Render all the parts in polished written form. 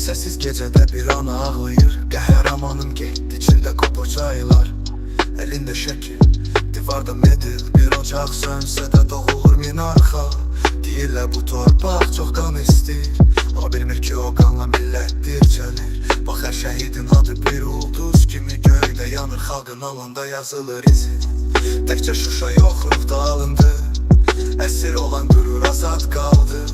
Sessiz gecede bir ana ağlayır. Qəhrəmanım getdi, içində kopacaylar. Elində şəkil, divarda medil. Bir ocaq sönsə də doğulur minarxa. Deyirlər bu torpaq çoxdan istəyir. O bilmir ki o qanla millət dirçəlir. Bax hər şəhidin adı bir ulduz kimi göydə yanır. Xalqın alanda yazılır izi. Təkcə Şuşa yox ruhda alındı. Əsir olan qürur azad qaldı.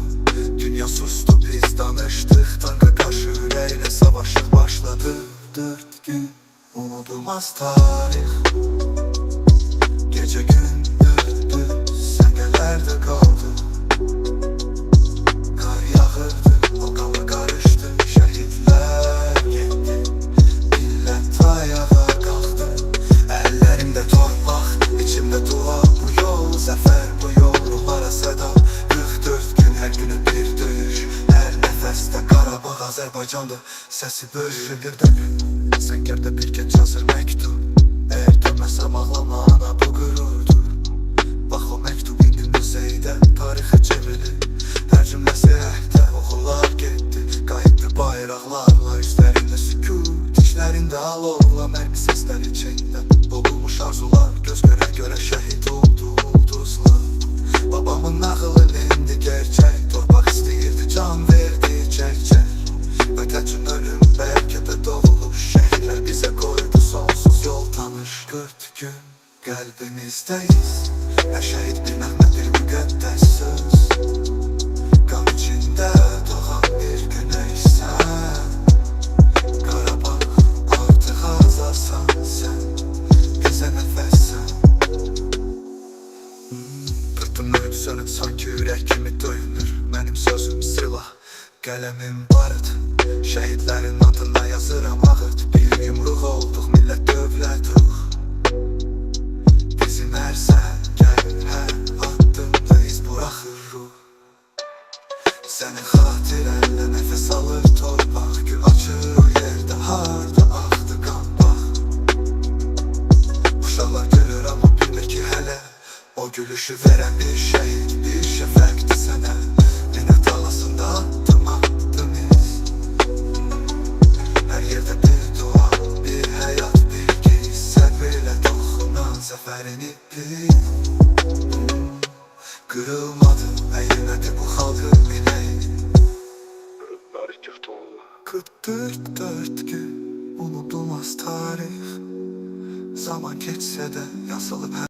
Dünya sustu, biz danışdıq. Tanka qarşı ürəklə savaşıq başladı. 4 gün unudulmaz tarix. Gecə gündüzdü, səngələrdə qaldı. Qar yağırdı, o qanla qarışdı. Şəhidlər getdi, millət ayağa qalxdı. Əllərimdə torpaq, içimdə dua. Bu yol zəfər, bu yol ruhlara səda. 44 gün, hər günü bir döyüş. Hər nəfəsdə Qarabağ, Azərbaycandır. Səsi böyüyür də səngərdə bir genç yazır məktub. Əgər görməsəm ağlama ana, bu qürurdur. Bax o məktub indi müzeydə, tarixə çevrilir. Hər cümləsi əhdə, oğullar getdi. Qayıtdı bayraqlarla, üzlərində sükut. Dişlərində alovla, mərmi səslər içində. Boğulmuş arzular, göz görə görə şəhid oldu ulduzlar. Babamın nağılı indi gerçək. Torpaq istəyirdi, can verdi çək-çək. Vətəçin ölüm bəlkə də doğulub. Şəhidlər bizə qoydu sonsuz yol tanış. 40 gün qəlbimizdeyiz. Hər şəhid bir nəğmə, bir müqəddəs söz. Qan içində doğan bir günəysən. Qarabağ, artıq azadsan sən. Bizə nəfəssən. Pırtınır sönüb sanki ürək kimi döyünür. Mənim sözüm silah, qələmim barıt. Şəhidlərin adında yazıram ağıt. Bir yumruq olduq, millət dövlət ruh. Bizim hər səngər, hər addımda iz buraxır ruh. Sənin xatirənlə nəfəs alır torpaq. Gül açır o yerdə, harda axdı qan bax. Uşaqlar gülür amma bilmir ki hələ o gülüşü verən bir şəhid, bir şəfəqdir sənə. Minət alasında addım attım iz. Hər yerdə bir dua, bir həyat, bir giz. Səbirlə toxunan zəfərin ipi. Qırılmadı, əyilmədi bu xalqın biləyi. 44 gün unudulmaz tarix. Zaman keçsə də yazılıb hər